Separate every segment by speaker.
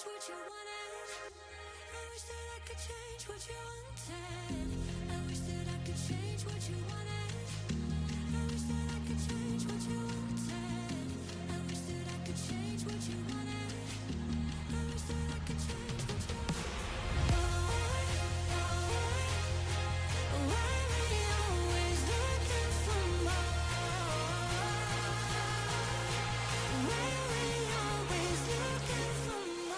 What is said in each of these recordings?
Speaker 1: change what you wanted. I wish that I could change what you wanted. I wish that I could change what you wanted. I wish that I could change what you wanted. I wish that I could change what you wanted. I wish that I could change what you wanted. Why we always looking for more? Why we always looking for more?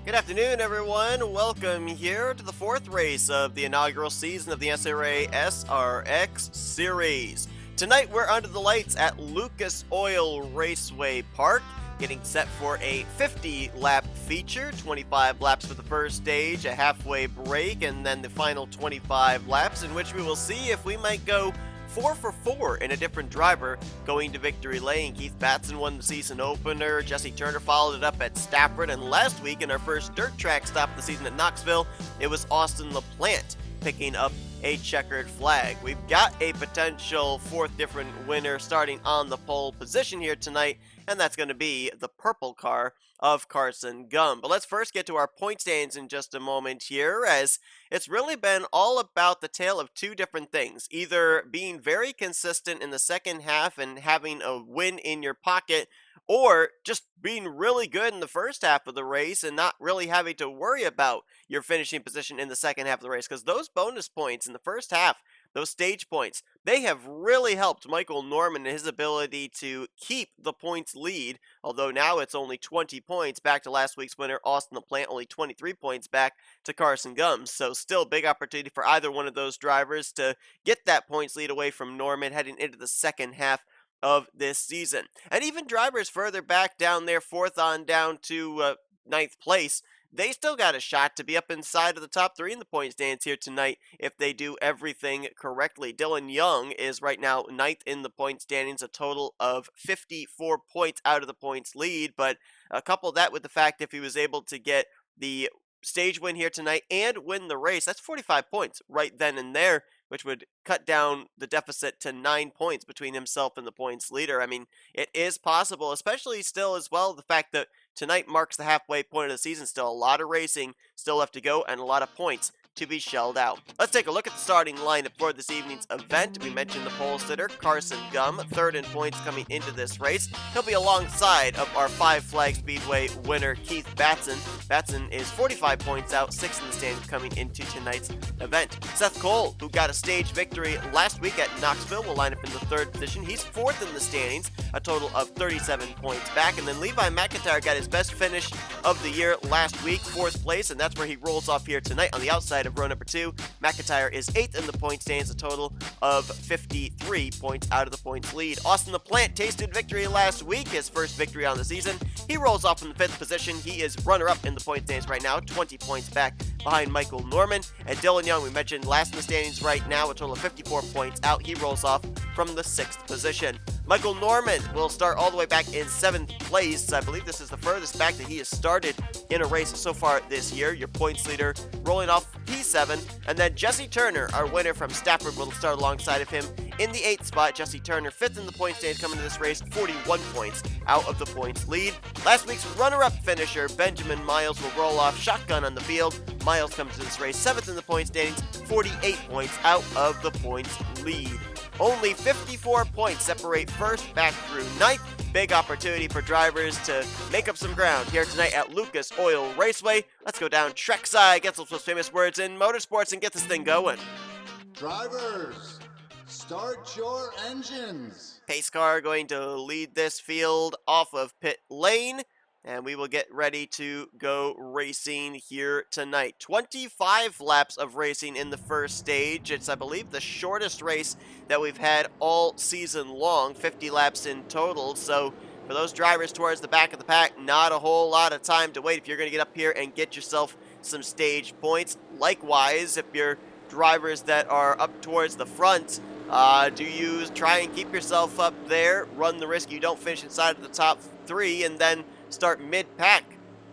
Speaker 2: Good afternoon, everyone. Welcome here to the fourth race of the inaugural season of the NNSCRA SRX Series. Tonight, we're under the lights at Lucas Oil Raceway Park, getting set for a 50-lap feature, 25 laps for the first stage, a halfway break, and then the final 25 laps, in which we will see if we might go 4 for 4 in a different driver going to victory lane. Keith Batson won the season opener, Jesse Turner followed it up at Stafford, and last week in our first dirt track stop of the season at Knoxville, it was Austin LaPlante picking up a checkered flag. We've got a potential fourth different winner starting on the pole position here tonight, and that's going to be the purple car of Carson Gum. But let's first get to our point standings in just a moment here, as it's really been all about the tale of two different things. Either being very consistent in the second half and having a win in your pocket, or just being really good in the first half of the race and not really having to worry about your finishing position in the second half of the race. Because those bonus points in the first half, those stage points, they have really helped Michael Norman in his ability to keep the points lead, although now it's only 20 points back to last week's winner, Austin LaPlante, only 23 points back to Carson Gum. So still big opportunity for either one of those drivers to get that points lead away from Norman heading into the second half of this season. And even drivers further back down there, fourth on down to ninth place, they still got a shot to be up inside of the top three in the point standings here tonight if they do everything correctly. Dylan Young is right now ninth in the point standings, a total of 54 points out of the points lead, but couple that with the fact if he was able to get the stage win here tonight and win the race, that's 45 points right then and there, which would cut down the deficit to 9 points between himself and the points leader. I mean, it is possible, especially still as well, the fact that tonight marks the halfway point of the season. Still a lot of racing still left to go and a lot of points to be shelled out. Let's take a look at the starting lineup for this evening's event. We mentioned the pole sitter, Carson Gum, third in points coming into this race. He'll be alongside of our 5 Flag Speedway winner, Keith Batson. Batson is 45 points out, 6th in the standings coming into tonight's event. Seth Cole, who got a stage victory last week at Knoxville, will line up in the 3rd position. He's 4th in the standings, a total of 37 points back. And then Levi Mcintyre got his best finish of the year last week, 4th place, and that's where he rolls off here tonight on the outside of row number 2. McIntyre is 8th in the point standings, a total of 53 points out of the points lead. Austin LaPlante tasted victory last week, his first victory on the season. He rolls off in the 5th position. He is runner-up in the point standings right now, 20 points back behind Michael Norman. And Dylan Young, we mentioned last in the standings right now, a total of 54 points out. He rolls off from the 6th position. Michael Norman will start all the way back in 7th place. I believe this is the furthest back that he has started in a race so far this year. Your points leader rolling off P7. And then Jesse Turner, our winner from Stafford, will start alongside of him in the 8th spot. Jesse Turner, 5th in the point standings coming to this race, 41 points out of the points lead. Last week's runner-up finisher, Benjamin Miles, will roll off shotgun on the field. Miles comes to this race 7th in the point standings, 48 points out of the points lead. Only 54 points separate first back through 9th. Big opportunity for drivers to make up some ground here tonight at Lucas Oil Raceway. Let's go down trackside, get some most famous words in motorsports, and get this thing going.
Speaker 3: Drivers, start your engines.
Speaker 2: Pace car going to lead this field off of pit lane, and we will get ready to go racing here tonight. 25 laps of racing in the first stage. It's, I believe, the shortest race that we've had all season long, 50 laps in total. So for those drivers towards the back of the pack, not a whole lot of time to wait if you're going to get up here and get yourself some stage points. Likewise, if you're drivers that are up towards the front, do you try and keep yourself up there, run the risk you don't finish inside of the top 3, and then start mid-pack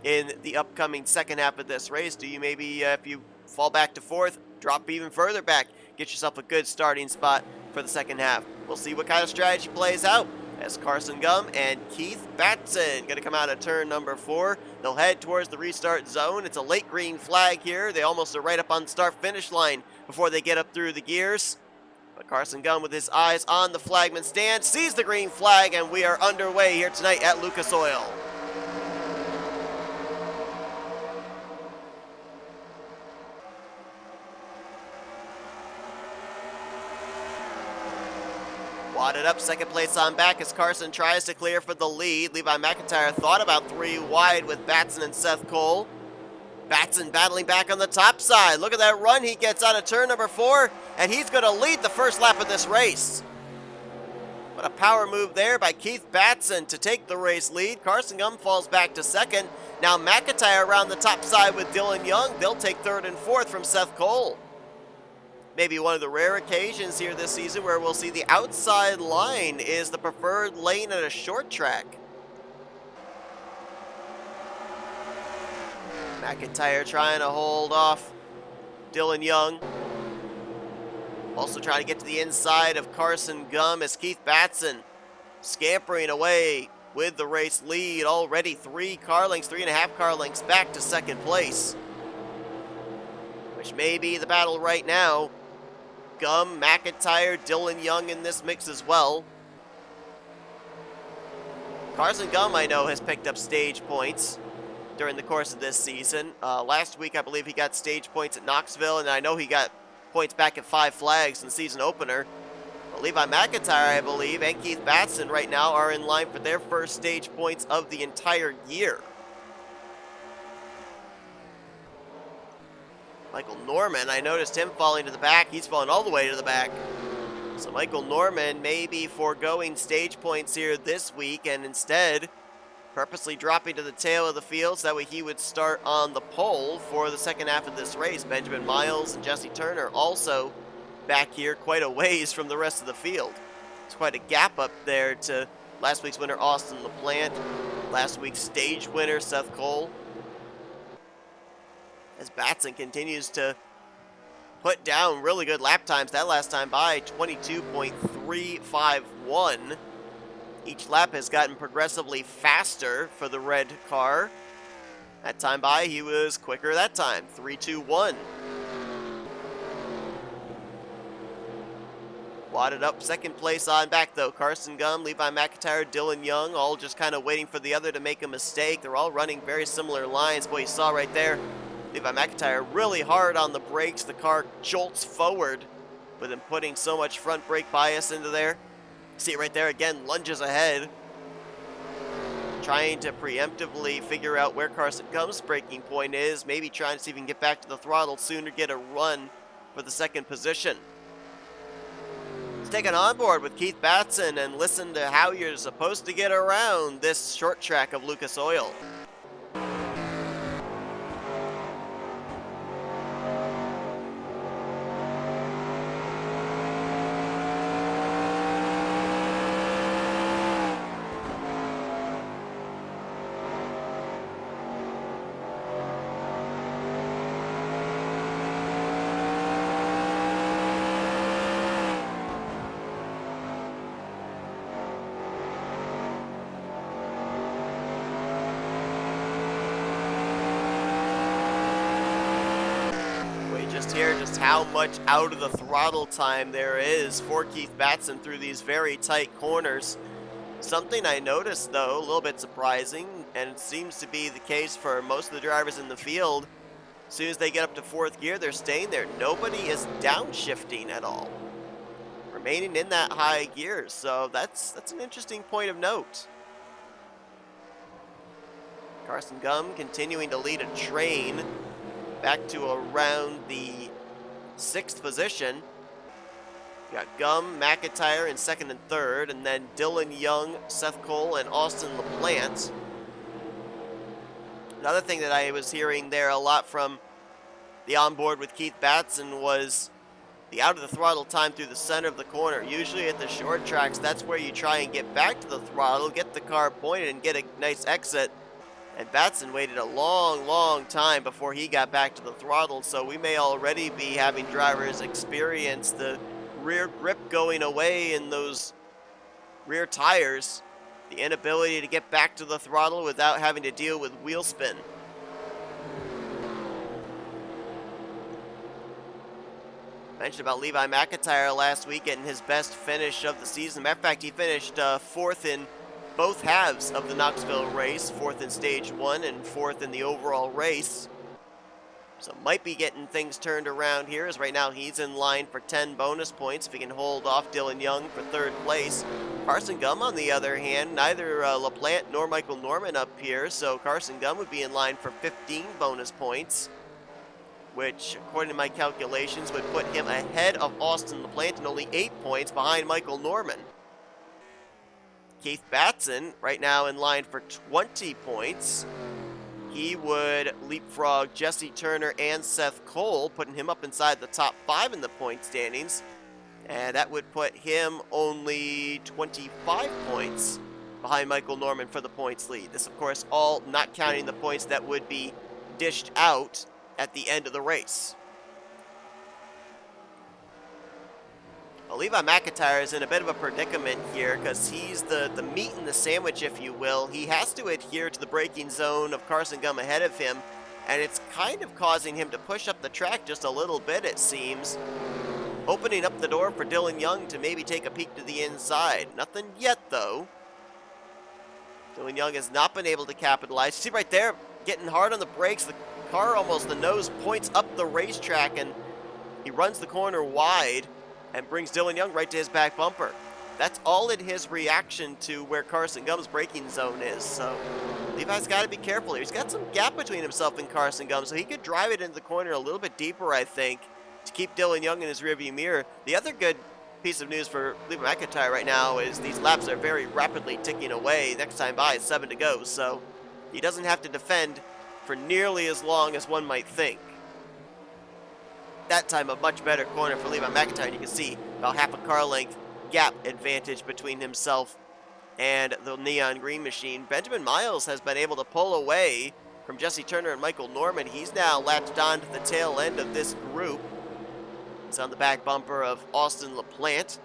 Speaker 2: in the upcoming second half of this race? Do you maybe, if you fall back to fourth, drop even further back, get yourself a good starting spot for the second half? We'll see what kind of strategy plays out as Carson Gum and Keith Batson going to come out of turn number 4. They'll head towards the restart zone. It's a late green flag here. They almost are right up on the start-finish line before they get up through the gears. But Carson Gum, with his eyes on the flagman stand, sees the green flag, and we are underway here tonight at Lucas Oil. Wadded up, second place on back as Carson tries to clear for the lead. Levi Mcintyre thought about 3 wide with Batson and Seth Cole. Batson battling back on the top side. Look at that run he gets out of turn number 4, and he's going to lead the first lap of this race. What a power move there by Keith Batson to take the race lead. Carson Gum falls back to second. Now Mcintyre around the top side with Dylan Young. They'll take third and fourth from Seth Cole. Maybe one of the rare occasions here this season where we'll see the outside line is the preferred lane at a short track. McIntyre trying to hold off Dylan Young. Also trying to get to the inside of Carson Gum as Keith Batson scampering away with the race lead. Already 3.5 car lengths back to second place, which may be the battle right now. Gum, McIntyre, Dylan Young in this mix as well. Carson Gum, I know, has picked up stage points during the course of this season. Last week, I believe he got stage points at Knoxville, and I know he got points back at 5 Flags in the season opener. But Levi Mcintyre, I believe, and Keith Batson right now are in line for their first stage points of the entire year. Michael Norman, I noticed him falling to the back. He's falling all the way to the back. So Michael Norman may be foregoing stage points here this week and instead purposely dropping to the tail of the field so that way he would start on the pole for the second half of this race. Benjamin Miles and Jesse Turner also back here quite a ways from the rest of the field. It's quite a gap up there to last week's winner Austin LaPlante, last week's stage winner Seth Cole. As Batson continues to put down really good lap times. That last time by 22.351. Each lap has gotten progressively faster for the red car. That time by, he was quicker that time, 3.21. Wadded up second place on back though. Carson Gum, Levi Mcintyre, Dylan Young, all just kind of waiting for the other to make a mistake. They're all running very similar lines. Boy, you saw right there, Levi Mcintyre really hard on the brakes. The car jolts forward with him putting so much front brake bias into there. See it right there again, lunges ahead. Trying to preemptively figure out where Carson Gum's braking point is. Maybe trying to see if he can get back to the throttle sooner, get a run for the second position. Let's take an onboard with Keith Batson and listen to how you're supposed to get around this short track of Lucas Oil. Here just how much out of the throttle time there is for Keith Batson through these very tight corners. Something I noticed though, a little bit surprising, and it seems to be the case for most of the drivers in the field, as soon as they get up to fourth gear, they're staying there. Nobody is downshifting at all, remaining in that high gear. So that's an interesting point of note. Carson Gum continuing to lead a train back to around the 6th position. You got Gum, McIntyre in second and third, and then Dylan Young, Seth Cole, and Austin LaPlante. Another thing that I was hearing there a lot from the onboard with Keith Batson was the out of the throttle time through the center of the corner. Usually at the short tracks, that's where you try and get back to the throttle, get the car pointed, and get a nice exit. And Batson waited a long, long time before he got back to the throttle, so we may already be having drivers experience the rear grip going away in those rear tires, the inability to get back to the throttle without having to deal with wheel spin. Mentioned about Levi Mcintyre last week getting his best finish of the season. Matter of fact, he finished fourth in both halves of the Knoxville race, fourth in stage one and fourth in the overall race. So might be getting things turned around here, as right now he's in line for 10 bonus points if he can hold off Dylan Young for third place. Carson Gum, on the other hand, neither LaPlante nor Michael Norman up here, so Carson Gum would be in line for 15 bonus points, which, according to my calculations, would put him ahead of Austin LaPlante and only 8 points behind Michael Norman. Keith Batson, right now in line for 20 points. He would leapfrog Jesse Turner and Seth Cole, putting him up inside the top 5 in the point standings. And that would put him only 25 points behind Michael Norman for the points lead. This, of course, all not counting the points that would be dished out at the end of the race. Well, Levi Mcintyre is in a bit of a predicament here because he's the meat in the sandwich, if you will. He has to adhere to the braking zone of Carson Gum ahead of him, and it's kind of causing him to push up the track just a little bit, it seems. Opening up the door for Dylan Young to maybe take a peek to the inside. Nothing yet, though. Dylan Young has not been able to capitalize. See right there, getting hard on the brakes. The car almost, the nose points up the racetrack, and he runs the corner wide and brings Dylan Young right to his back bumper. That's all in his reaction to where Carson Gum's braking zone is. So Levi's got to be careful here. He's got some gap between himself and Carson Gum, so he could drive it into the corner a little bit deeper, I think, to keep Dylan Young in his rearview mirror. The other good piece of news for Levi Mcintyre right now is these laps are very rapidly ticking away. Next time by is 7 to go, so he doesn't have to defend for nearly as long as one might think. That time a much better corner for Levi Mcintyre, and you can see about half a car length gap advantage between himself and the neon green machine. Benjamin Miles has been able to pull away from Jesse Turner and Michael Norman. He's now latched on to the tail end of this group. He's on the back bumper of Austin LaPlante.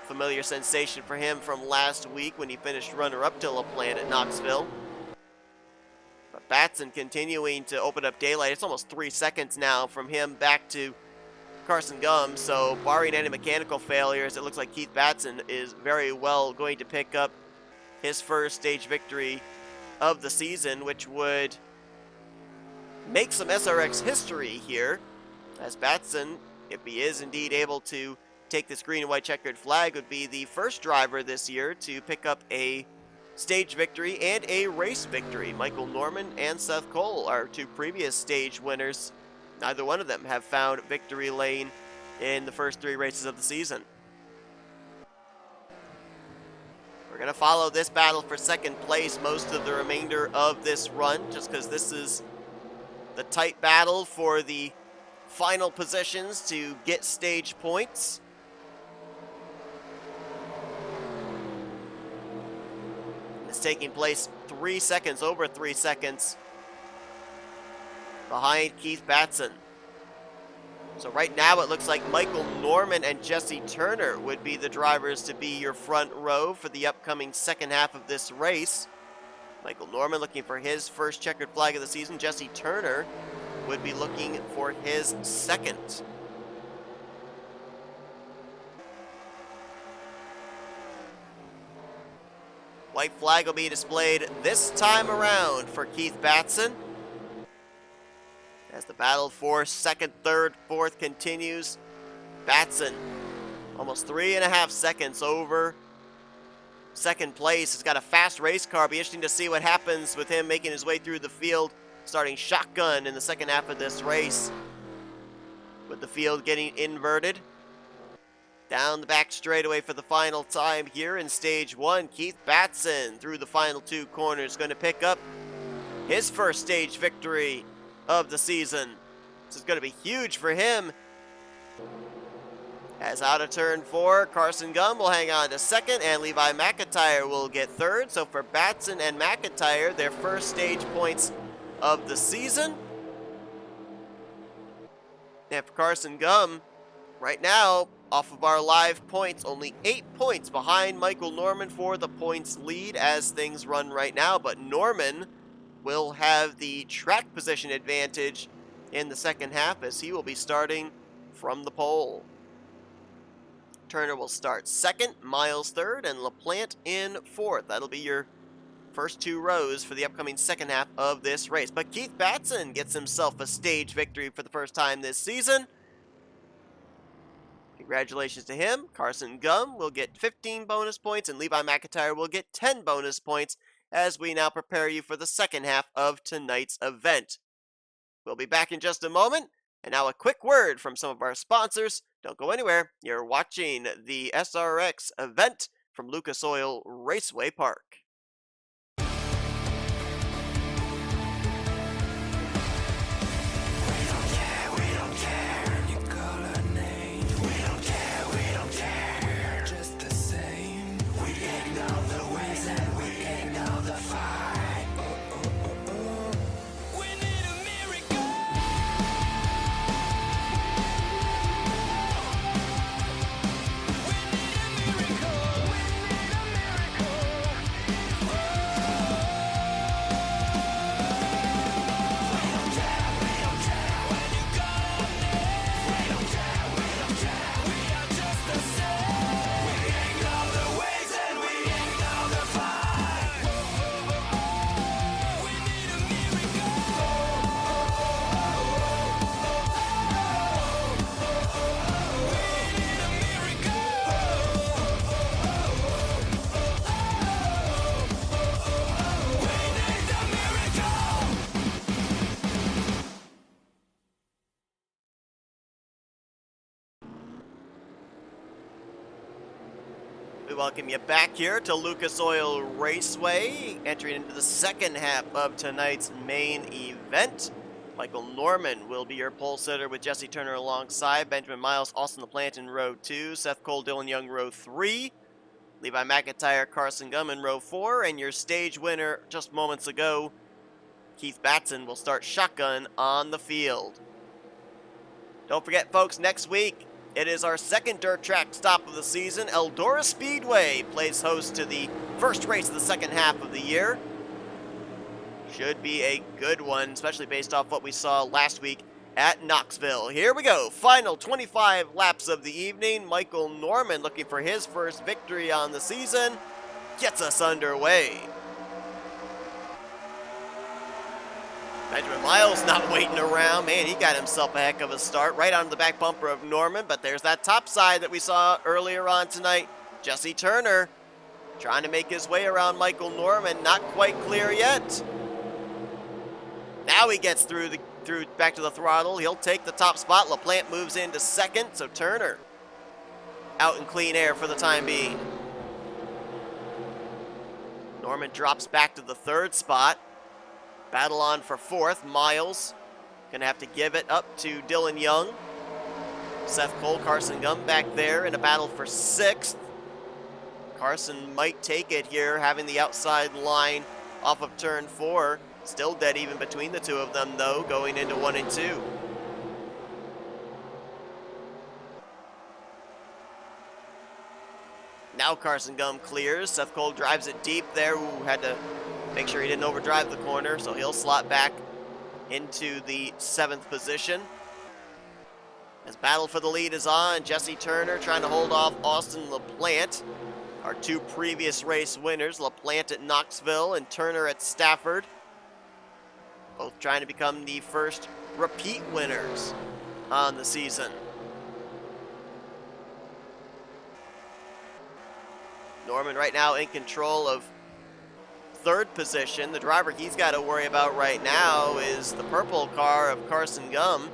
Speaker 2: Familiar sensation for him from last week when he finished runner-up to LaPlante at Knoxville. But Batson continuing to open up daylight. It's almost 3 seconds now from him back to Carson Gum. So barring any mechanical failures, it looks like Keith Batson is very well going to pick up his first stage victory of the season, which would make some SRX history here, as Batson, if he is indeed able to take this green and white checkered flag, would be the first driver this year to pick up a stage victory and a race victory. Michael Norman and Seth Cole are two previous stage winners. Neither one of them have found victory lane in the first 3 races of the season. We're going to follow this battle for second place most of the remainder of this run, just because this is the tight battle for the final positions to get stage points. It's taking place 3 seconds, over 3 seconds behind Keith Batson. So right now it looks like Michael Norman and Jesse Turner would be the drivers to be your front row for the upcoming second half of this race. Michael Norman looking for his first checkered flag of the season. Jesse Turner would be looking for his second. White flag will be displayed this time around for Keith Batson, as the battle for second, third, fourth continues. Batson, almost 3.5 seconds over second place. He's got a fast race car. Be interesting to see what happens with him making his way through the field, starting shotgun in the second half of this race, with the field getting inverted. Down the back straightaway for the final time here in stage 1. Keith Batson through the final 2 corners, going to pick up his first stage victory of the season. This is going to be huge for him. As out of turn 4, Carson Gum will hang on to second, and Levi Mcintyre will get third. So for Batson and Mcintyre, their first stage points of the season. And for Carson Gum, right now, off of our live points, only 8 points behind Michael Norman for the points lead as things run right now. But Norman will have the track position advantage in the second half as he will be starting from the pole. Turner will start second, Miles third, and LaPlante in fourth. That'll be your first 2 rows for the upcoming second half of this race. But Keith Batson gets himself a stage victory for the first time this season. Congratulations to him. Carson Gum will get 15 bonus points, and Levi Mcintyre will get 10 bonus points as we now prepare you for the second half of tonight's event. We'll be back in just a moment. And now a quick word from some of our sponsors. Don't go anywhere. You're watching the SRX event from Lucas Oil Raceway Park. We welcome you back here to Lucas Oil Raceway, entering into the second half of tonight's main event. Michael Norman will be your pole sitter with Jesse Turner alongside, Benjamin Miles, Austin LaPlante in row 2, Seth Cole, Dylan Young, row 3, Levi Mcintyre, Carson Gum in row 4, and your stage winner just moments ago, Keith Batson, will start shotgun on the field. Don't forget, folks, next week, it is our second dirt track stop of the season. Eldora Speedway plays host to the first race of the second half of the year. Should be a good one, especially based off what we saw last week at Knoxville. Here we go. Final 25 laps of the evening. Michael Norman, looking for his first victory on the season, gets us underway. Benjamin Miles not waiting around. Man, he got himself a heck of a start right onto the back bumper of Norman, but there's that top side that we saw earlier on tonight. Jesse Turner trying to make his way around Michael Norman, not quite clear yet. Now he gets through back to the throttle. He'll take the top spot. LaPlante moves into second, so Turner out in clean air for the time being. Norman drops back to the third spot. Battle on for fourth. Miles gonna have to give it up to Dylan Young. Seth Cole, Carson Gum back there in a battle for sixth. Carson might take it here, having the outside line off of turn 4. Still dead even between the two of them, though, going into 1 and 2. Now Carson Gum clears. Seth Cole drives it deep there. Ooh, had to make sure he didn't overdrive the corner, so he'll slot back into the 7th position. As battle for the lead is on, Jesse Turner trying to hold off Austin LaPlante, our 2 previous race winners, LaPlante at Knoxville and Turner at Stafford. Both trying to become the first repeat winners on the season. Norman right now in control of 3rd position. The driver he's got to worry about right now is the purple car of Carson Gum.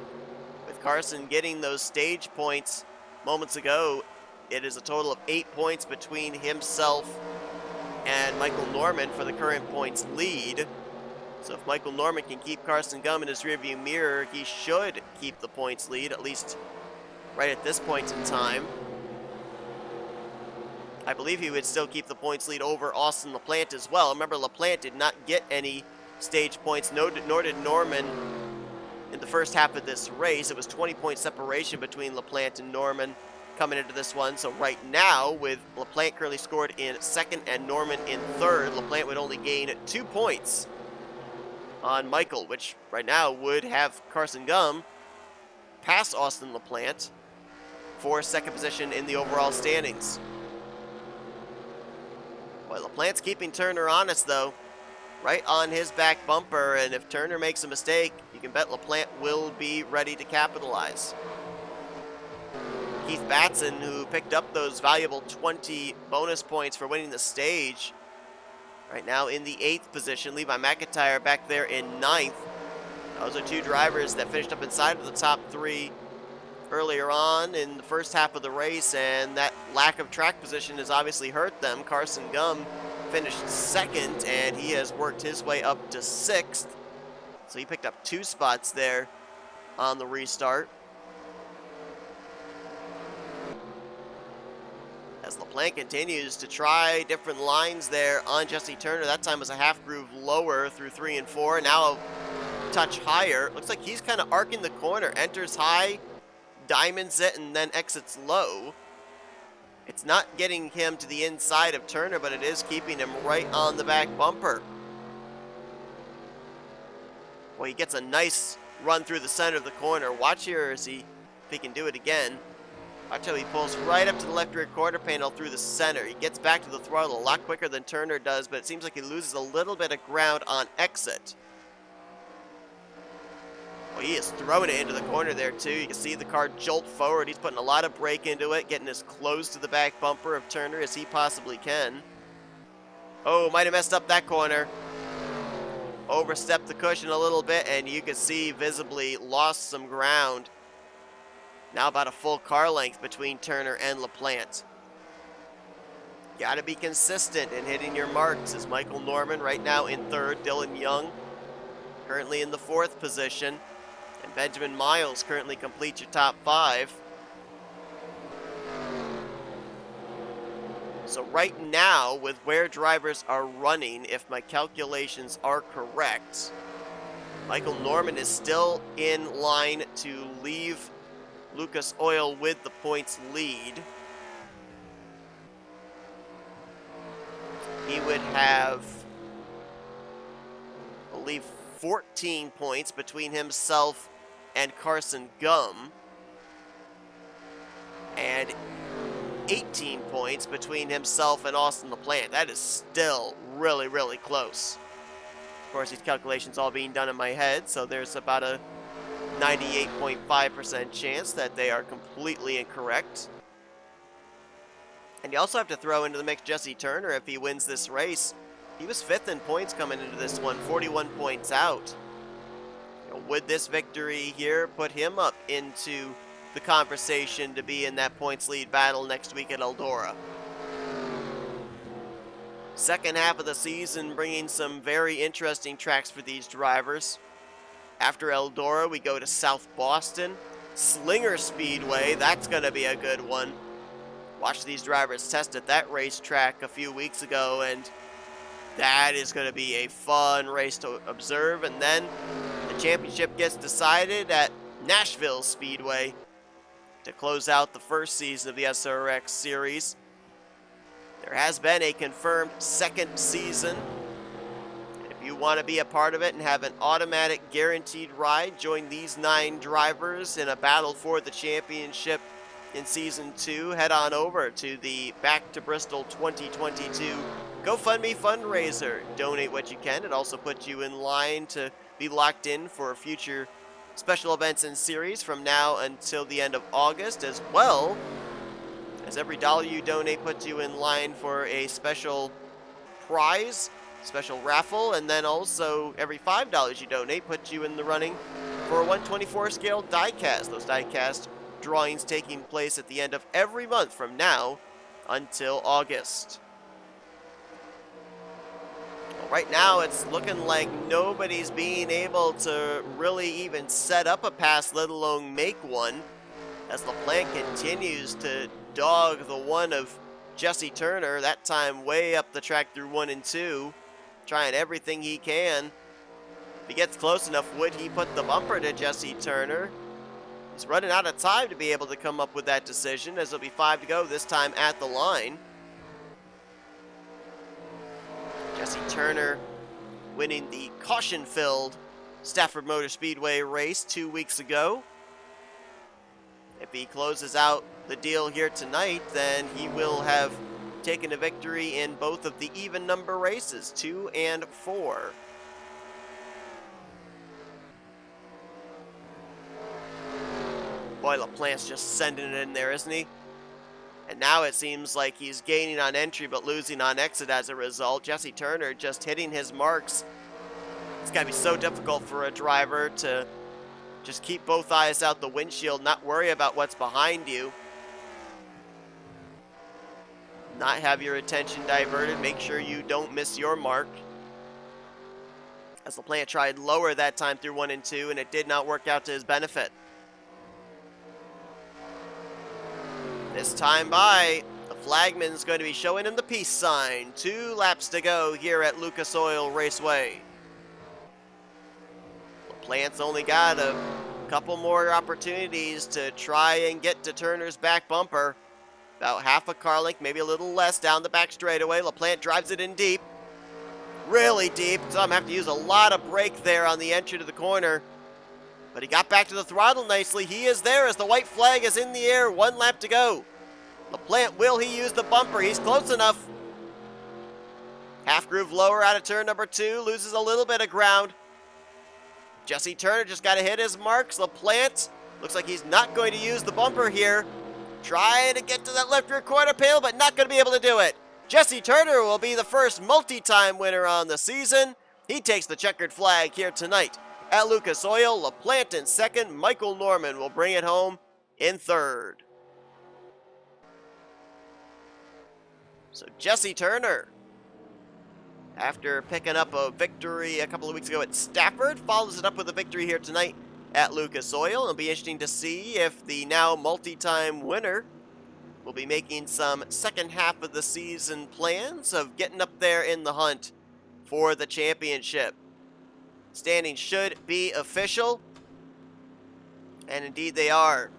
Speaker 2: With Carson getting those stage points moments ago, it is a total of 8 points between himself and Michael Norman for the current points lead. So if Michael Norman can keep Carson Gum in his rearview mirror, he should keep the points lead, at least right at this point in time. I believe he would still keep the points lead over Austin LaPlante as well. Remember, LaPlante did not get any stage points, nor did Norman in the first half of this race. It was 20-point separation between LaPlante and Norman coming into this one. So right now, with LaPlante currently scored in second and Norman in third, LaPlante would only gain 2 points on Michael, which right now would have Carson Gum pass Austin LaPlante for second position in the overall standings. Boy, LaPlante's keeping Turner honest, though, right on his back bumper, and if Turner makes a mistake, you can bet LaPlante will be ready to capitalize. Keith Batson, who picked up those valuable 20 bonus points for winning the stage, right now in the 8th position. Levi Mcintyre back there in 9th. Those are 2 drivers that finished up inside of the top 3 earlier on in the first half of the race, and that lack of track position has obviously hurt them. Carson Gum finished 2nd, and he has worked his way up to 6th. So he picked up 2 spots there on the restart. As LaPlante continues to try different lines there on Jesse Turner. That time was a half groove lower through 3 and 4. Now a touch higher. Looks like he's kind of arcing the corner. Enters high, diamonds it, and then exits low. It's not getting him to the inside of Turner, but it is keeping him right on the back bumper. Well, he gets a nice run through the center of the corner. Watch here if he can do it again. Watch how he pulls right up to the left rear quarter panel through the center. He gets back to the throttle a lot quicker than Turner does, but it seems like he loses a little bit of ground on exit. Well, he is throwing it into the corner there, too. You can see the car jolt forward. He's putting a lot of brake into it, getting as close to the back bumper of Turner as he possibly can. Oh, might have messed up that corner. Overstepped the cushion a little bit, and you can see visibly lost some ground. Now about a full car length between Turner and LaPlante. Got to be consistent in hitting your marks, as Michael Norman right now in 3rd. Dylan Young currently in the 4th position. And Benjamin Miles currently completes your top 5. So right now, with where drivers are running, if my calculations are correct, Michael Norman is still in line to leave Lucas Oil with the points lead. He would have, I believe, 14 points between himself and Carson Gum, and 18 points between himself and Austin LaPlante. That is still really, really close. Of course, these calculations all being done in my head, so there's about a 98.5% chance that they are completely incorrect. And you also have to throw into the mix Jesse Turner if he wins this race. He was 5th in points coming into this one, 41 points out. Would this victory here put him up into the conversation to be in that points lead battle next week at Eldora? Second half of the season bringing some very interesting tracks for these drivers. After Eldora, we go to South Boston. Slinger Speedway, that's going to be a good one. Watched these drivers test at that racetrack a few weeks ago, and that is going to be a fun race to observe. And then the championship gets decided at Nashville Speedway to close out the first season of the SRX series. There has been a confirmed 2nd season. If you want to be a part of it and have an automatic guaranteed ride, join these 9 drivers in a battle for the championship in Season 2. Head on over to the Back to Bristol 2022 GoFundMe fundraiser. Donate what you can. It also puts you in line to be locked in for future special events and series from now until the end of August, as well as every dollar you donate puts you in line for a special prize, special raffle, and then also every $5 you donate puts you in the running for a 1/24 scale diecast. Those diecast drawings taking place at the end of every month from now until August. Well, right now it's looking like nobody's being able to really even set up a pass, let alone make one, as LaPlante continues to dog the one of Jesse Turner, that time way up the track through 1 and 2, trying everything he can. If he gets close enough, would he put the bumper to Jesse Turner? He's running out of time to be able to come up with that decision, as there'll be 5 to go, this time at the line. Jesse Turner winning the caution-filled Stafford Motor Speedway race 2 weeks ago. If he closes out the deal here tonight, then he will have taken a victory in both of the even number races, 2 and 4. Boy, LaPlante's just sending it in there, isn't he? And now it seems like he's gaining on entry but losing on exit as a result. Jesse Turner just hitting his marks. It's got to be so difficult for a driver to just keep both eyes out the windshield, not worry about what's behind you. Not have your attention diverted, make sure you don't miss your mark. As LaPlante tried lower that time through 1 and 2, and it did not work out to his benefit. This time by, the flagman's going to be showing him the peace sign. 2 laps to go here at Lucas Oil Raceway. LaPlante's only got a couple more opportunities to try and get to Turner's back bumper. About half a car length, maybe a little less down the back straightaway. LaPlante drives it in deep. Really deep, so I'm going to have to use a lot of brake there on the entry to the corner. But he got back to the throttle nicely. He is there as the white flag is in the air. 1 lap to go. LaPlante, will he use the bumper? He's close enough. Half groove lower out of turn number 2. Loses a little bit of ground. Jesse Turner just got to hit his marks. LaPlante looks like he's not going to use the bumper here. Trying to get to that left rear quarter panel, but not going to be able to do it. Jesse Turner will be the first multi-time winner on the season. He takes the checkered flag here tonight at Lucas Oil. LaPlante in second. Michael Norman will bring it home in third. So Jesse Turner, after picking up a victory a couple of weeks ago at Stafford, follows it up with a victory here tonight at Lucas Oil. It'll be interesting to see if the now multi-time winner will be making some second half of the season plans of getting up there in the hunt for the championship. Standings should be official, and indeed they are.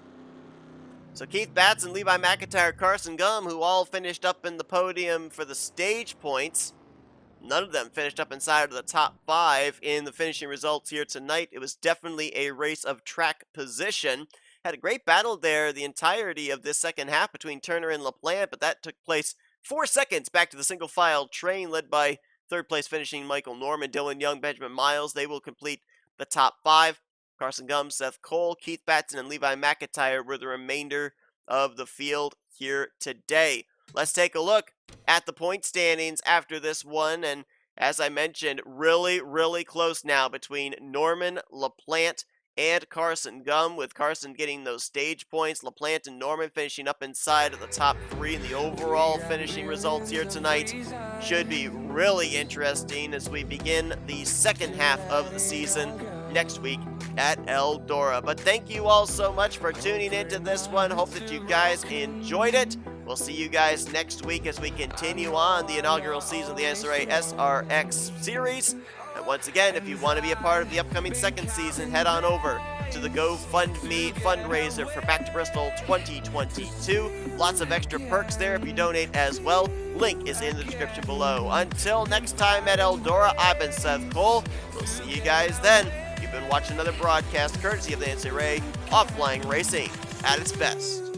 Speaker 2: So Keith Batson, Levi Mcintyre, Carson Gum, who all finished up in the podium for the stage points, none of them finished up inside of the top 5 in the finishing results here tonight. It was definitely a race of track position. Had a great battle there the entirety of this second half between Turner and LaPlante, but that took place 4 seconds back to the single file train led by third place finishing Michael Norman, Dylan Young, Benjamin Miles. They will complete the top 5. Carson Gum, Seth Cole, Keith Batson, and Levi Mcintyre were the remainder of the field here today. Let's take a look at the point standings after this one, and as I mentioned, really, really close now between Norman, LaPlante, and Carson Gum, with Carson getting those stage points. LaPlante and Norman finishing up inside of the top 3 in the overall finishing results here tonight. Should be really interesting as we begin the second half of the season next week at Eldora. But thank you all so much for tuning into this one. Hope that you guys enjoyed it. We'll see you guys next week as we continue on the inaugural season of the NNSCRA SRX Series. And once again, if you want to be a part of the upcoming second season, head on over to the GoFundMe fundraiser for Back to Bristol 2022. Lots of extra perks there if you donate as well. Link is in the description below. Until next time at Eldora, I've been Seth Cole. We'll see you guys then. You've been watching another broadcast courtesy of the NNSCRA Offline Racing at its best.